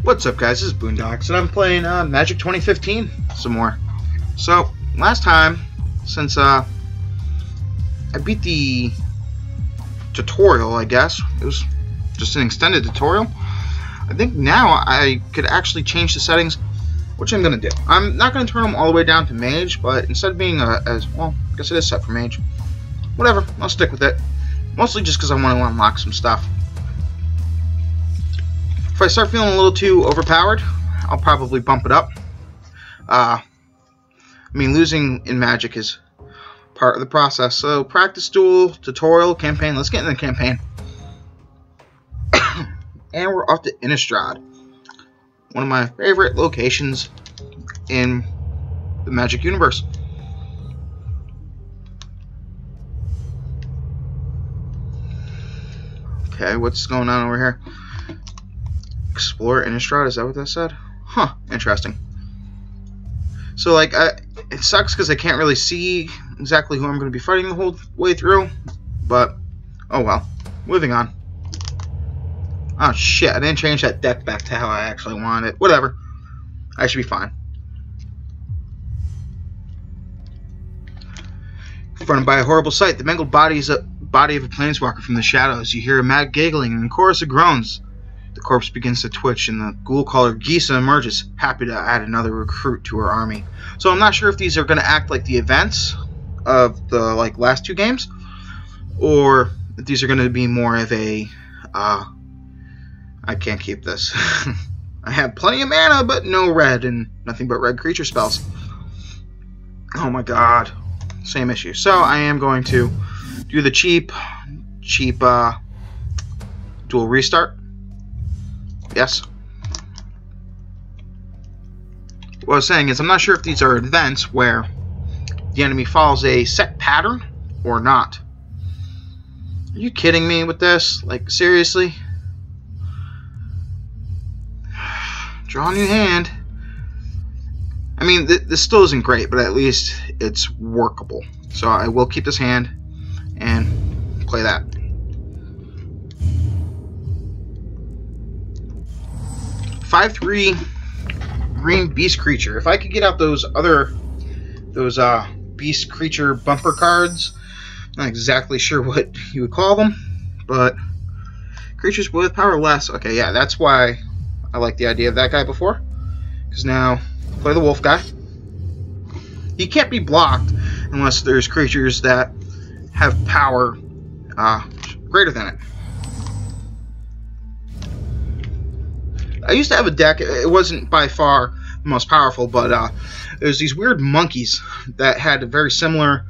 What's up, guys? This is Boondocks, and I'm playing Magic 2015 some more. So, last time, since I beat the tutorial, I guess, it was just an extended tutorial, I think now I could actually change the settings, which I'm going to do. I'm not going to turn them all the way down to Mage, but instead of being as, well, I guess it is set for Mage. Whatever, I'll stick with it. Mostly just because I want to unlock some stuff. If I start feeling a little too overpowered, I'll probably bump it up. I mean, losing in Magic is part of the process. So, practice duel, tutorial, campaign. Let's get into the campaign. And we're off to Innistrad. One of my favorite locations in the Magic universe. Okay, what's going on over here? Explore Innistrad, is that what that said? Huh, interesting. So, like, it sucks because I can't really see exactly who I'm going to be fighting the whole way through, but, oh well. Moving on. Oh shit, I didn't change that deck back to how I actually wanted it. Whatever. I should be fine. Confronted by a horrible sight, the mangled body of a planeswalker from the shadows. You hear a mad giggling and a chorus of groans. The corpse begins to twitch, and the ghoul caller Gisa emerges, happy to add another recruit to her army. So I'm not sure if these are going to act like the events of the last two games, or if these are going to be more of a, I can't keep this. I have plenty of mana, but no red, and nothing but red creature spells. Oh my god. Same issue. So I am going to do the cheap dual restart. Yes. What I was saying is I'm not sure if these are events where the enemy follows a set pattern or not. Are you kidding me with this? Like, seriously? Draw a new hand. I mean, this still isn't great, but at least it's workable. So I will keep this hand and play that. 5/3 green beast creature. If I could get out those beast creature bumper cards, not exactly sure what you would call them, but creatures with power less. Okay, yeah, that's why I like the idea of that guy before. Because now, play the wolf guy. He can't be blocked unless there's creatures that have power greater than it. I used to have a deck, it wasn't by far the most powerful, but there's these weird monkeys that had a very similar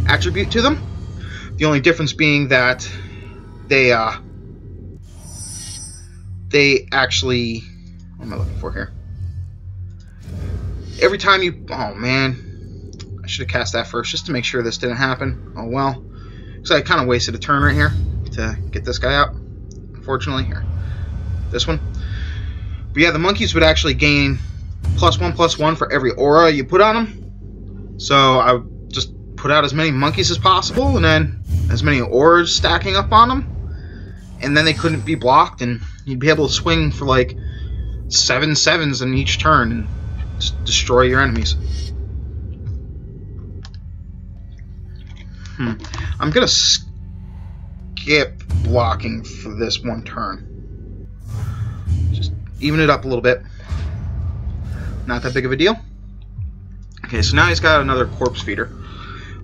attribute to them. The only difference being that they actually, what am I looking for here? Every time you, oh man, I should have cast that first just to make sure this didn't happen. Oh well, so I kind of wasted a turn right here to get this guy out, unfortunately. Here, this one. But yeah, the monkeys would actually gain +1/+1 for every aura you put on them. So I would just put out as many monkeys as possible, and then as many auras stacking up on them, and then they couldn't be blocked, and you'd be able to swing for like 7 7s in each turn and just destroy your enemies. I'm gonna skip blocking for this one turn. Even it up a little bit. Not that big of a deal. Okay, so now he's got another corpse feeder.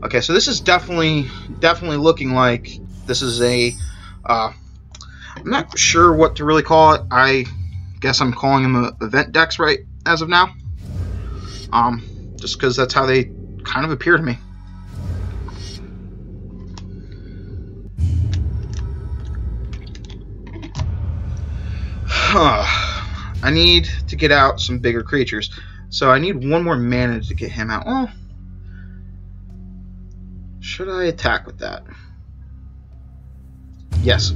Okay, so this is definitely looking like this is a I'm not sure what to really call it. I guess I'm calling them event decks right as of now. Just because that's how they kind of appear to me. I need to get out some bigger creatures. So I need one more mana to get him out. Well, should I attack with that? Yes.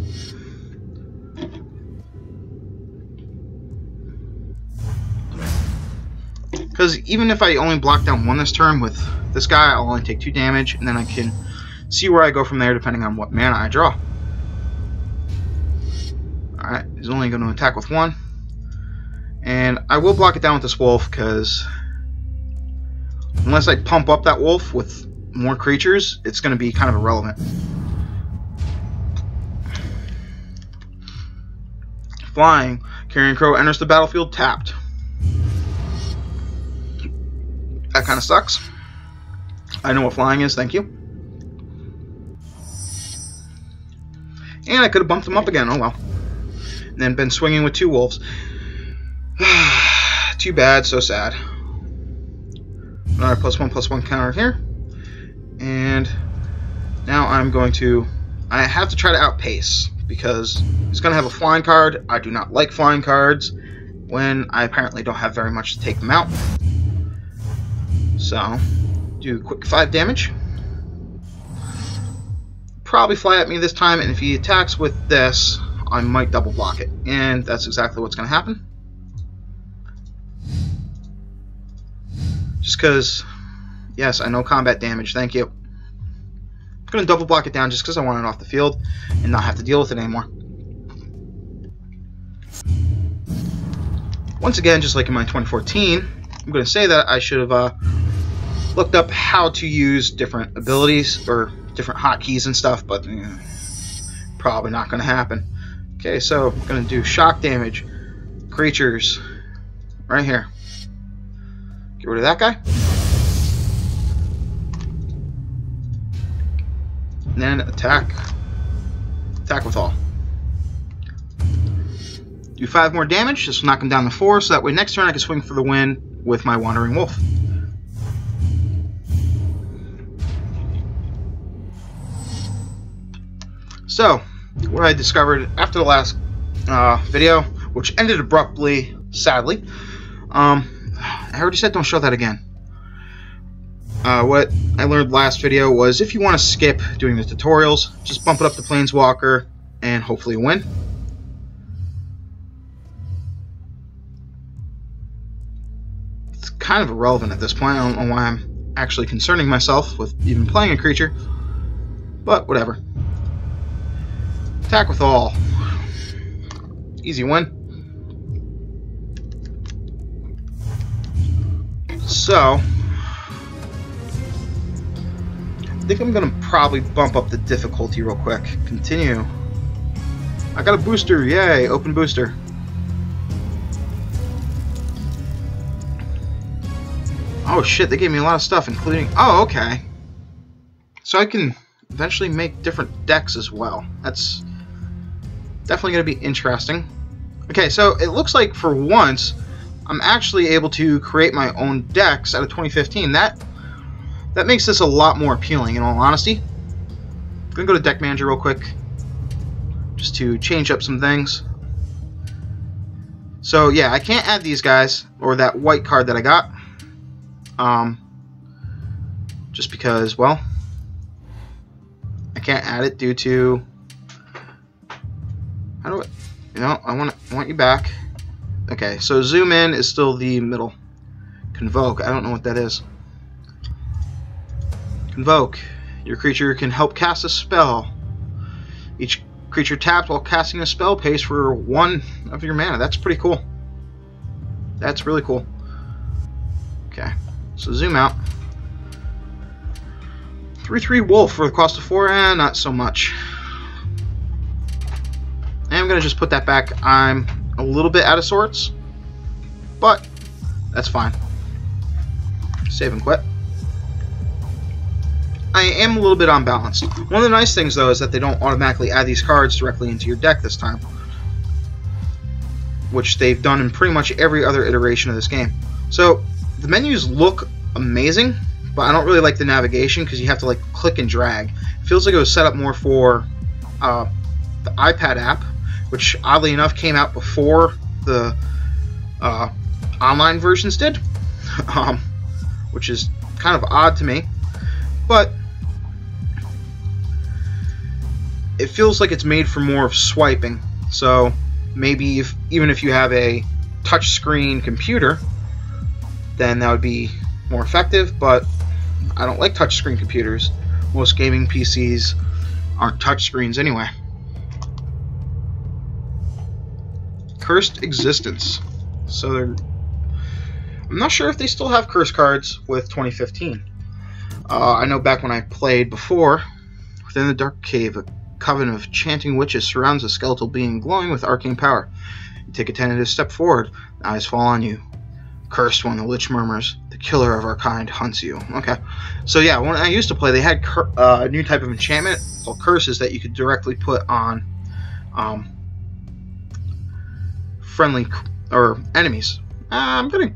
Because even if I only block down one this turn with this guy, I'll only take 2 damage, and then I can see where I go from there depending on what mana I draw. Alright, he's only going to attack with 1. And I will block it down with this wolf, because unless I pump up that wolf with more creatures, it's going to be kind of irrelevant. Flying. Carrion Crow enters the battlefield tapped. That kind of sucks. I know what flying is, thank you. And I could have bumped him up again, oh well. And then been swinging with 2 wolves. Too bad, so sad. Another +1/+1 counter here. And now I'm going to... I have to try to outpace, because he's going to have a flying card. I do not like flying cards when I apparently don't have very much to take them out. So, do quick 5 damage. Probably fly at me this time, and if he attacks with this, I might double block it. And that's exactly what's going to happen. Just because, yes, I know combat damage, thank you. I'm going to double block it down just because I want it off the field and not have to deal with it anymore. Once again, just like in my 2014, I'm going to say that I should have looked up how to use different abilities or different hotkeys and stuff, but probably not going to happen. Okay, so I'm going to do shock damage, creatures, right here. Get rid of that guy. And then attack. Attack with all. Do 5 more damage, just knock him down to 4, so that way next turn I can swing for the win with my Wandering Wolf. So, what I discovered after the last video, which ended abruptly, sadly, I already said don't show that again. What I learned last video was if you want to skip doing the tutorials, just bump it up to Planeswalker and hopefully win. It's kind of irrelevant at this point. I don't know why I'm actually concerning myself with even playing a creature, but whatever. Attack with all. Easy win. So, I think I'm going to probably bump up the difficulty real quick. Continue. I got a booster. Yay. Open booster. Oh shit, they gave me a lot of stuff, including... Oh, okay. So I can eventually make different decks as well. That's definitely going to be interesting. Okay, so it looks like for once I'm actually able to create my own decks out of 2015. That makes this a lot more appealing, in all honesty. I'm going to go to Deck Manager real quick just to change up some things. So yeah, I can't add these guys or that white card that I got. Just because, well, I can't add it due to... How do I... You know, I want you back. Okay, so zoom in is still the middle. Convoke, I don't know what that is. Convoke. Your creature can help cast a spell. Each creature tapped while casting a spell pays for 1 of your mana. That's pretty cool. That's really cool. Okay, so zoom out. 3/3 Wolf for the cost of 4, and not so much. And I'm going to just put that back. I'm a little bit out of sorts, but that's fine. Save and quit. I am a little bit unbalanced. One of the nice things, though, is that they don't automatically add these cards directly into your deck this time, which they've done in pretty much every other iteration of this game. So the menus look amazing, but I don't really like the navigation because you have to like click and drag. It feels like it was set up more for the iPad app, which oddly enough came out before the online versions did, which is kind of odd to me. But it feels like it's made for more of swiping. So maybe even if you have a touchscreen computer, then that would be more effective. But I don't like touchscreen computers. Most gaming PCs aren't touchscreens anyway. Cursed Existence. So I'm not sure if they still have curse cards with 2015. I know back when I played before, within the dark cave, a coven of chanting witches surrounds a skeletal being glowing with arcane power. You take a tentative step forward, the eyes fall on you. Cursed one, the lich murmurs. The killer of our kind hunts you. Okay. So yeah, when I used to play, they had a new type of enchantment called curses that you could directly put on friendly or enemies. I'm going to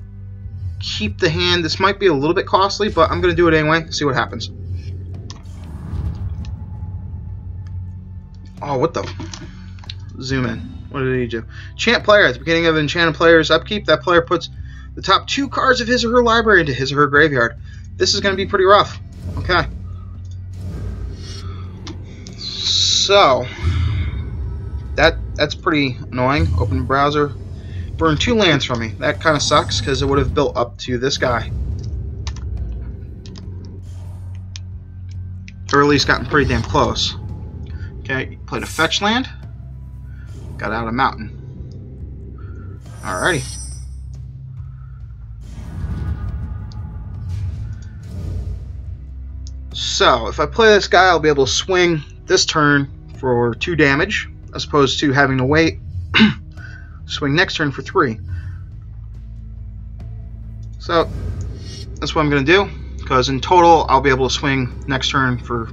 keep the hand. This might be a little bit costly, but I'm going to do it anyway. See what happens. Oh, what the? Zoom in. What did he do? Chant player. At the beginning of an enchanted player's upkeep, that player puts the top 2 cards of his or her library into his or her graveyard. This is going to be pretty rough. Okay. So, that's pretty annoying. Open browser. Burn 2 lands from me. That kind of sucks because it would have built up to this guy. Or at least gotten pretty damn close. Okay, played a fetch land. Got out a mountain. Alrighty. So, if I play this guy, I'll be able to swing this turn for 2 damage, as opposed to having to wait, swing next turn for 3. So, that's what I'm going to do, because in total, I'll be able to swing next turn for,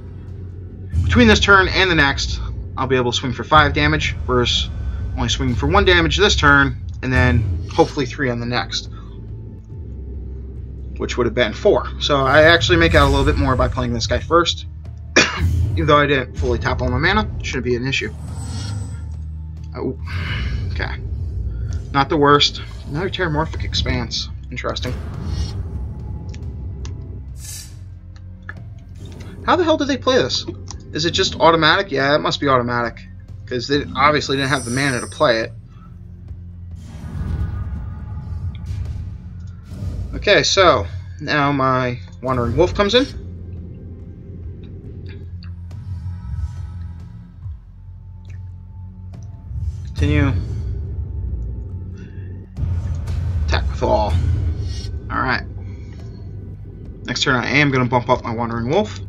between this turn and the next, I'll be able to swing for 5 damage, versus only swinging for 1 damage this turn, and then hopefully 3 on the next, which would have been 4. So I actually make out a little bit more by playing this guy first. Even though I didn't fully tap all my mana, shouldn't be an issue. Oh, okay. Not the worst. Another Terramorphic Expanse. Interesting. How the hell did they play this? Is it just automatic? Yeah, it must be automatic. Because they obviously didn't have the mana to play it. Okay, so now my Wandering Wolf comes in. Continue. Attack with all. Alright. Next turn I am going to bump up my Wandering Wolf.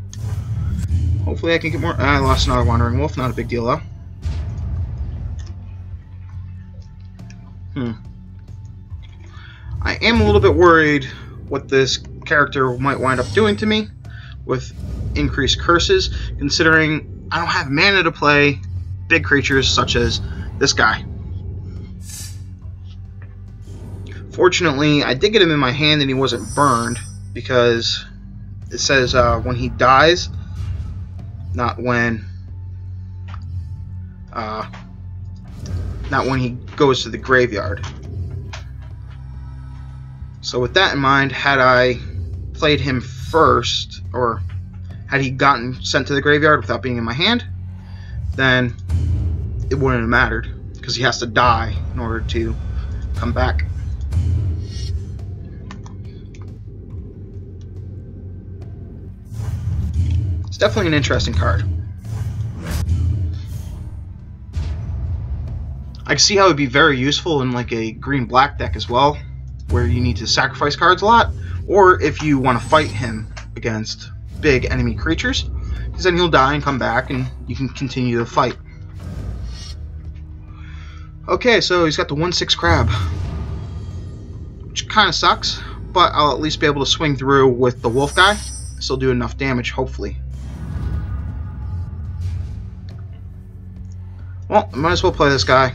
Hopefully I can get more. I lost another Wandering Wolf. Not a big deal though. I am a little bit worried what this character might wind up doing to me with increased curses, considering I don't have mana to play big creatures such as this guy. Fortunately, I did get him in my hand and he wasn't burned, because it says when he dies, not when he goes to the graveyard. So with that in mind, had I played him first, or had he gotten sent to the graveyard without being in my hand, then it wouldn't have mattered, because he has to die in order to come back. It's definitely an interesting card. I can see how it would be very useful in like a green-black deck as well, where you need to sacrifice cards a lot, or if you want to fight him against big enemy creatures, because then he'll die and come back and you can continue the fight. Okay, so he's got the 1/6 crab, which kind of sucks, but I'll at least be able to swing through with the wolf guy. Still do enough damage, hopefully. Well, I might as well play this guy.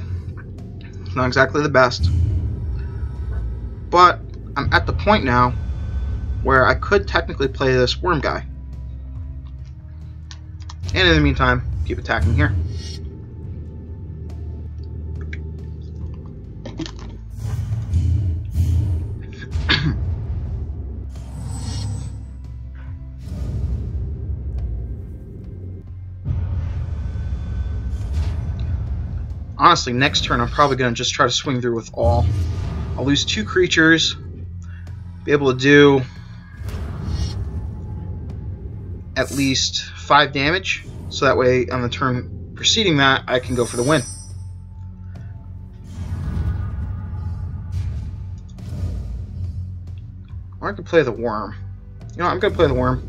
It's not exactly the best, but I'm at the point now where I could technically play this worm guy. And in the meantime, keep attacking here. Honestly, next turn I'm probably going to just try to swing through with all. I'll lose 2 creatures, be able to do at least 5 damage, so that way on the turn preceding that I can go for the win. Or I could play the worm. You know, I'm going to play the worm.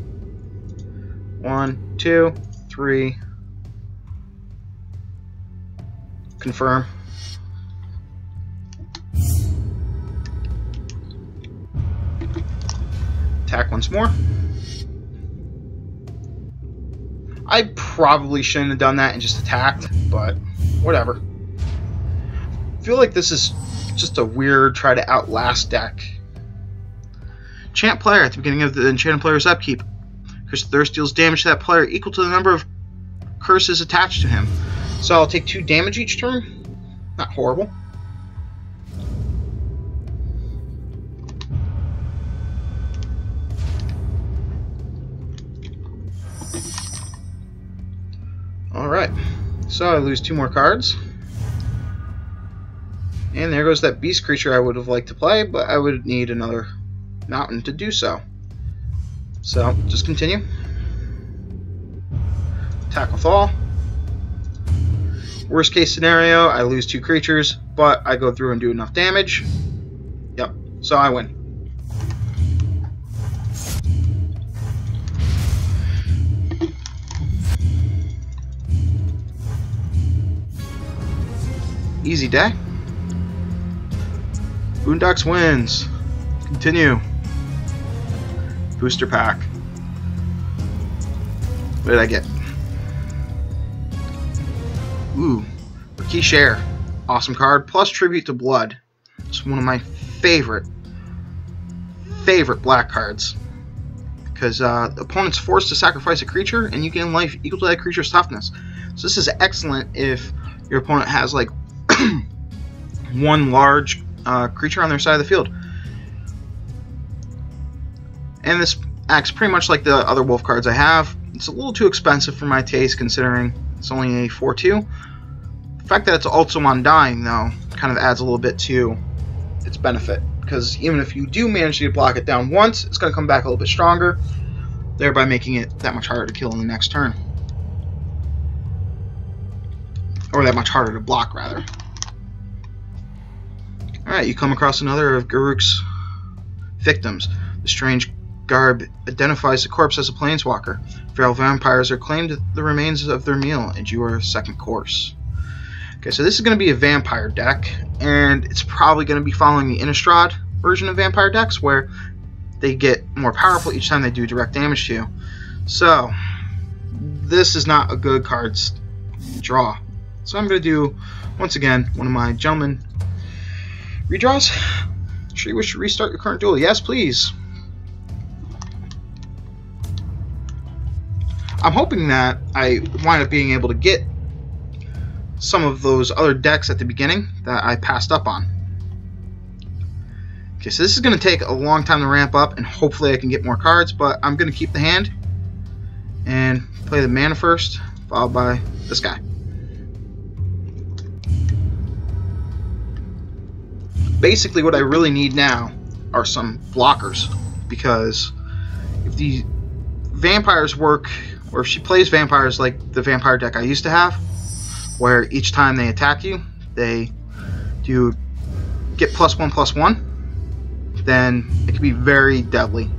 1, 2, 3. Confirm. Attack once more. I probably shouldn't have done that and just attacked, but whatever. I feel like this is just a weird try to outlast deck. Enchant player at the beginning of the enchanted player's upkeep. Curse of Thirst deals damage to that player equal to the number of curses attached to him. So I'll take 2 damage each turn. Not horrible. Alright, so I lose 2 more cards. And there goes that beast creature I would have liked to play, but I would need another mountain to do so. So, just continue. Attack with all. Worst case scenario, I lose 2 creatures, but I go through and do enough damage. Yep, so I win. Easy day. Boondocks wins. Continue. Booster pack. What did I get? Ooh, Rakishare. Awesome card. Plus Tribute to Blood. It's one of my favorite black cards. Because the opponent's forced to sacrifice a creature, and you gain life equal to that creature's toughness. So this is excellent if your opponent has like one large creature on their side of the field. And this acts pretty much like the other wolf cards I have. It's a little too expensive for my taste considering it's only a 4/2. The fact that it's also undying though kind of adds a little bit to its benefit, because even if you do manage to block it down once, it's going to come back a little bit stronger, thereby making it that much harder to kill in the next turn. Or that much harder to block, rather. Alright, you come across another of Garruk's victims. The strange garb identifies the corpse as a planeswalker. Feral vampires are claimed the remains of their meal, and you are a second course. Okay, so this is going to be a vampire deck, and it's probably going to be following the Innistrad version of vampire decks, where they get more powerful each time they do direct damage to you. So, this is not a good card draw. So I'm going to do, once again, one of my gentlemen redraws. Sure you wish to restart your current duel? Yes, please. I'm hoping that I wind up being able to get some of those other decks at the beginning that I passed up on. Okay, so this is going to take a long time to ramp up, and hopefully I can get more cards, but I'm going to keep the hand and play the mana first, followed by this guy. Basically what I really need now are some blockers, because if the vampires work, or if she plays vampires like the vampire deck I used to have, where each time they attack you, they do get +1/+1, then it can be very deadly.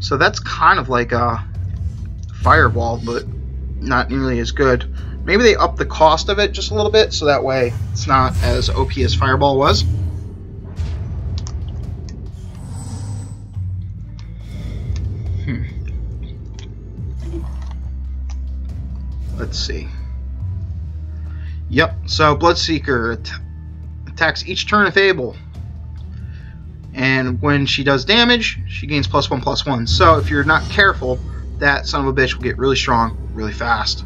So that's kind of like a Fireball, but not nearly as good. Maybe they up the cost of it just a little bit, so that way it's not as OP as Fireball was. Let's see. Yep, so Bloodseeker attacks each turn if able. And when she does damage, she gains +1/+1. So if you're not careful, that son of a bitch will get really strong really fast.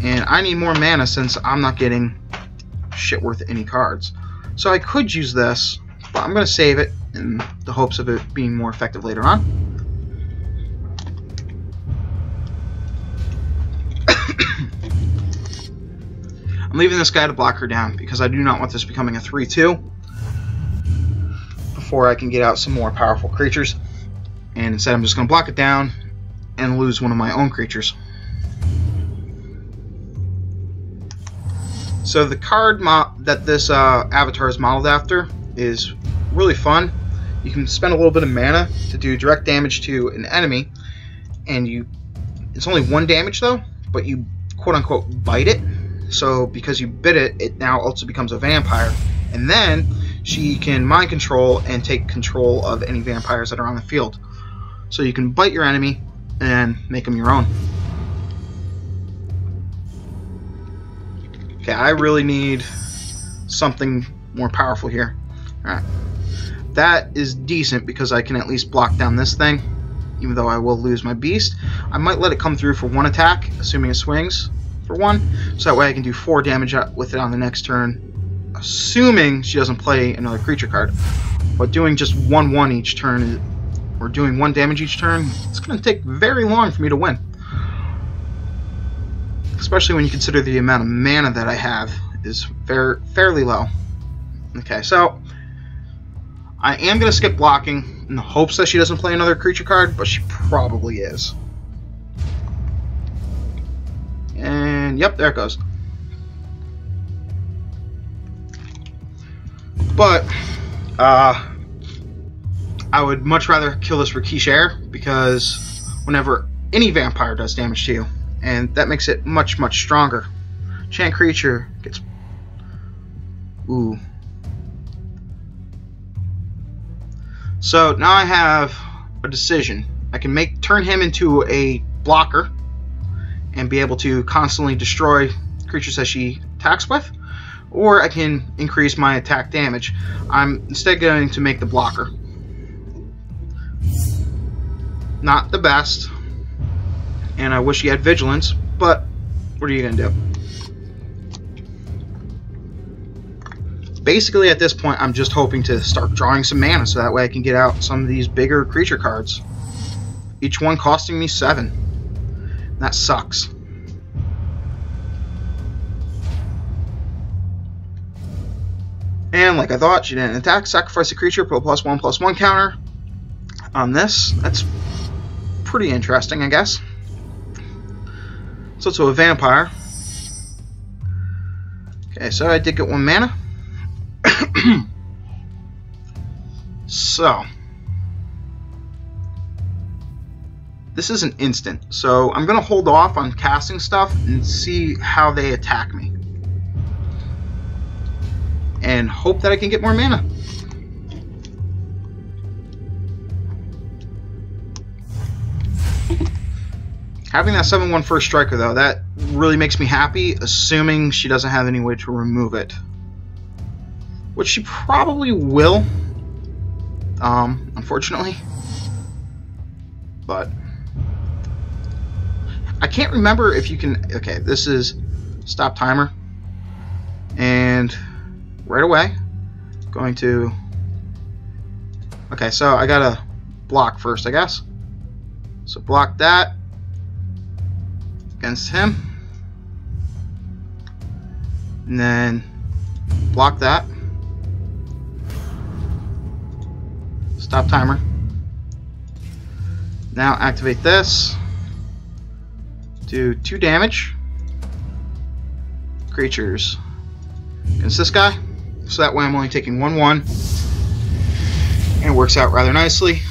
And I need more mana since I'm not getting shit worth any cards. So I could use this, but I'm going to save it in the hopes of it being more effective later on. I'm leaving this guy to block her down because I do not want this becoming a 3/2 before I can get out some more powerful creatures. And instead I'm just going to block it down and lose one of my own creatures. So the card that this avatar is modeled after is really fun. You can spend a little bit of mana to do direct damage to an enemy, and it's only 1 damage though, but you quote-unquote bite it. So because you bit it, it now also becomes a vampire, and then she can mind control and take control of any vampires that are on the field. So you can bite your enemy and make them your own. Okay, I really need something more powerful here. Alright. That is decent because I can at least block down this thing, even though I will lose my beast. I might let it come through for 1 attack, assuming it swings for 1, so that way I can do 4 damage with it on the next turn, assuming she doesn't play another creature card. But doing just 1/1 each turn, or doing 1 damage each turn, it's going to take very long for me to win. Especially when you consider the amount of mana that I have is fairly low. Okay, so I am going to skip blocking in the hopes that she doesn't play another creature card, but she probably is. And yep, there it goes. But I would much rather kill this Rakeesh Heir, because whenever any vampire does damage to you, and that makes it much, much stronger. Chant creature gets... Ooh. So now I have a decision. I can turn him into a blocker and be able to constantly destroy creatures that she attacks with, or I can increase my attack damage. I'm instead going to make the blocker. Not the best, and I wish he had vigilance, but what are you going to do? Basically, at this point, I'm just hoping to start drawing some mana so that way I can get out some of these bigger creature cards. Each one costing me 7. That sucks. And like I thought, she didn't attack, sacrifice a creature, put a +1/+1 counter on this. That's pretty interesting, I guess. So it's a vampire. Okay, so I did get 1 mana. So this is an instant, so I'm gonna hold off on casting stuff and see how they attack me, and hope that I can get more mana. Having that 7/1 first striker though, that really makes me happy, assuming she doesn't have any way to remove it. Which she probably will, unfortunately. But I can't remember if you can... Okay, this is stop timer. And right away, going to... Okay, so I gotta block first, I guess. So block that against him. And then block that. Stop timer. Now activate this. Do 2 damage. Creatures against this guy. So that way I'm only taking 1/1. And it works out rather nicely.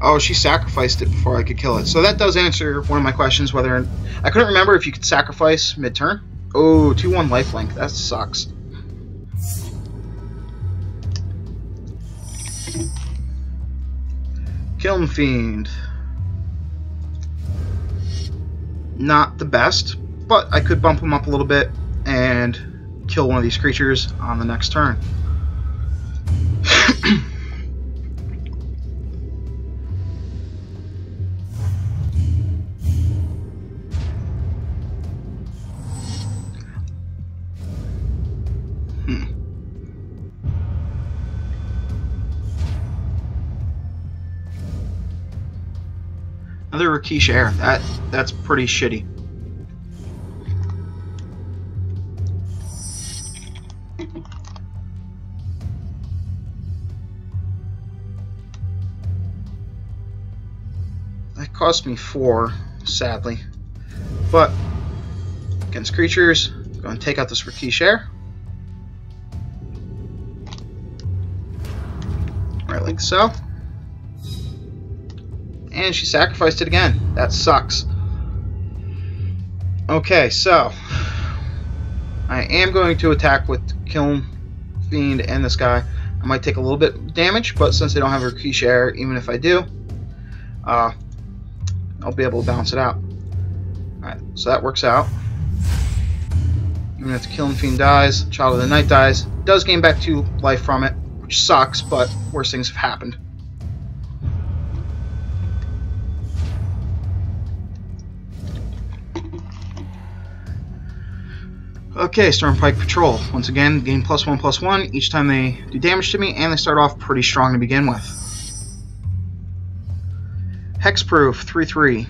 Oh, she sacrificed it before I could kill it. So that does answer one of my questions, whether... I couldn't remember if you could sacrifice mid-turn. Oh, 2/1 lifelink. That sucks. Kiln Fiend. Not the best, but I could bump him up a little bit and kill one of these creatures on the next turn. Another Rakeesh Heir. That's pretty shitty. That cost me 4, sadly. But against creatures, go and take out this Rakish. Right, like so. And she sacrificed it again. That sucks. Okay, so I am going to attack with Kiln Fiend and this guy. I might take a little bit of damage, but since they don't have a Rakish, even if I do, I'll be able to balance it out. Alright, so that works out. Even if the Kiln Fiend dies, Child of the Night dies, does gain back 2 life from it, which sucks, but worse things have happened. Okay, Stormpike Patrol. Once again, gain +1/+1 each time they do damage to me, and they start off pretty strong to begin with. Hexproof 3/3.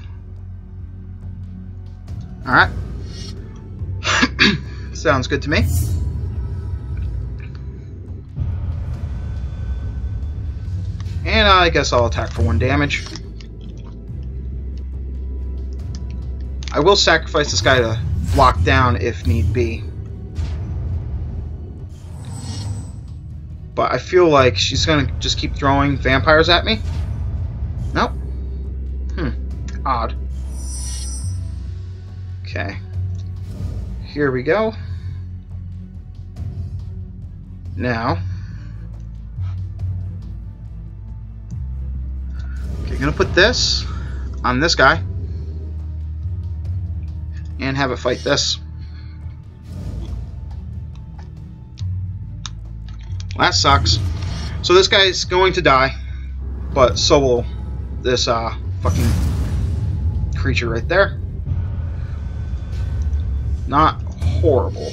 Alright. Sounds good to me. And I guess I'll attack for 1 damage. I will sacrifice this guy to block down if need be. But I feel like she's gonna just keep throwing vampires at me. Nope. Odd. Okay. Here we go. Now. Okay, gonna put this on this guy. And have it fight this. Well, that sucks. So this guy's going to die, but so will this fucking creature right there. Not horrible.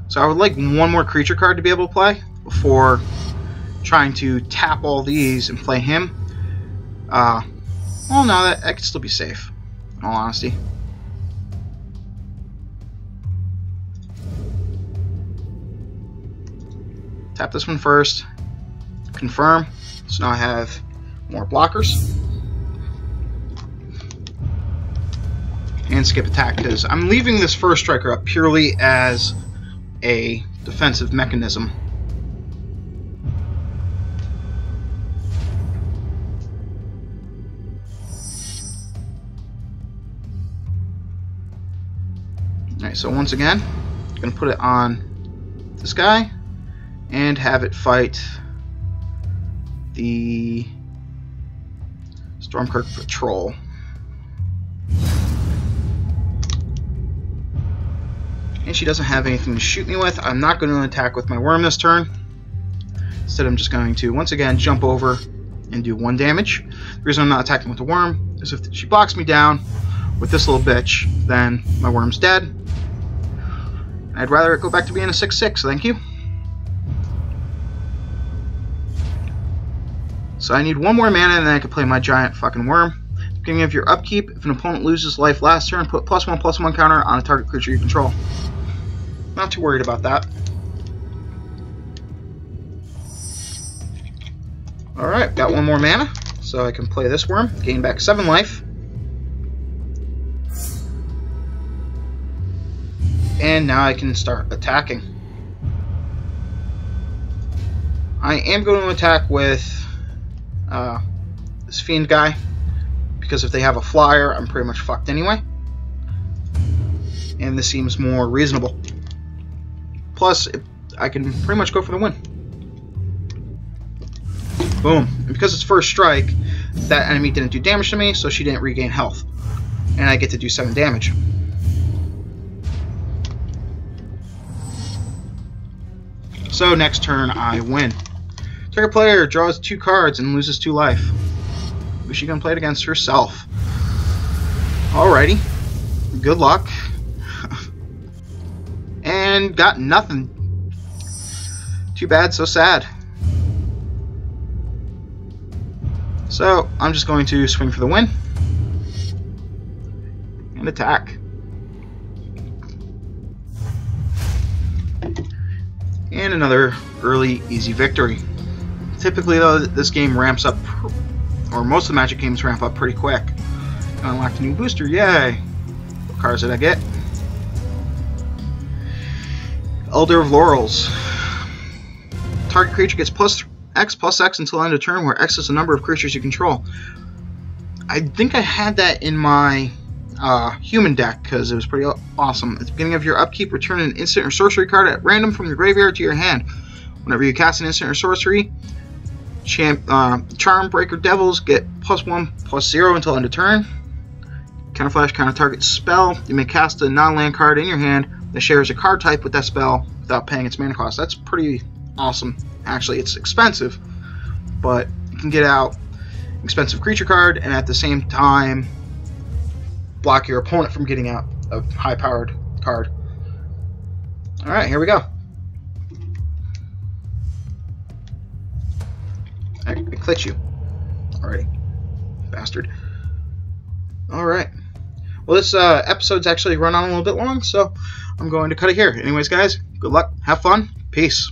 So I would like 1 more creature card to be able to play before trying to tap all these and play him. Well, no, that could still be safe, in all honesty. Tap this one first. Confirm. So now I have more blockers. And skip attack, because I'm leaving this first striker up purely as a defensive mechanism. Alright, so once again, I'm going to put it on this guy and have it fight the Stormkirk Patrol. And she doesn't have anything to shoot me with. I'm not going to attack with my worm this turn. Instead, I'm just going to, once again, jump over and do 1 damage. The reason I'm not attacking with the worm is if she blocks me down with this little bitch, then my worm's dead. I'd rather it go back to being a 6/6, thank you. So I need 1 more mana and then I can play my giant fucking worm. Beginning of your upkeep, if an opponent loses life last turn, put +1/+1 counter on a target creature you control. Not too worried about that. Alright, got 1 more mana, so I can play this worm, gain back 7 life. And now I can start attacking. I am going to attack with this Fiend guy, because if they have a flyer, I'm pretty much fucked anyway. And this seems more reasonable. Plus, I can pretty much go for the win. Boom. And because it's first strike, that enemy didn't do damage to me, so she didn't regain health. And I get to do 7 damage. So next turn, I win. Target player draws 2 cards and loses 2 life. Who's she going to play it against? Herself. Alrighty. Good luck. And got nothing. Too bad, so sad. So, I'm just going to swing for the win. And attack. And another early easy victory. Typically though, this game ramps up, or most of the Magic games ramp up pretty quick. I unlocked a new booster, yay! What cards did I get? Elder of Laurels. Target creature gets +X until end of turn, where X is the number of creatures you control. I think I had that in my human deck because it was pretty awesome. At the beginning of your upkeep, return an instant or sorcery card at random from your graveyard to your hand. Whenever you cast an instant or sorcery, Charm Breaker Devils get +1/+0 until end of turn. Counterflash, counter target spell. You may cast a non-land card in your hand that shares a card type with that spell without paying its mana cost. That's pretty awesome. Actually, it's expensive, but you can get out an expensive creature card and at the same time block your opponent from getting out a high-powered card. Alright, here we go. I clicked you already, bastard. Alright. Well, this episode's actually run on a little bit long, so I'm going to cut it here. Anyways, guys, good luck, have fun, peace.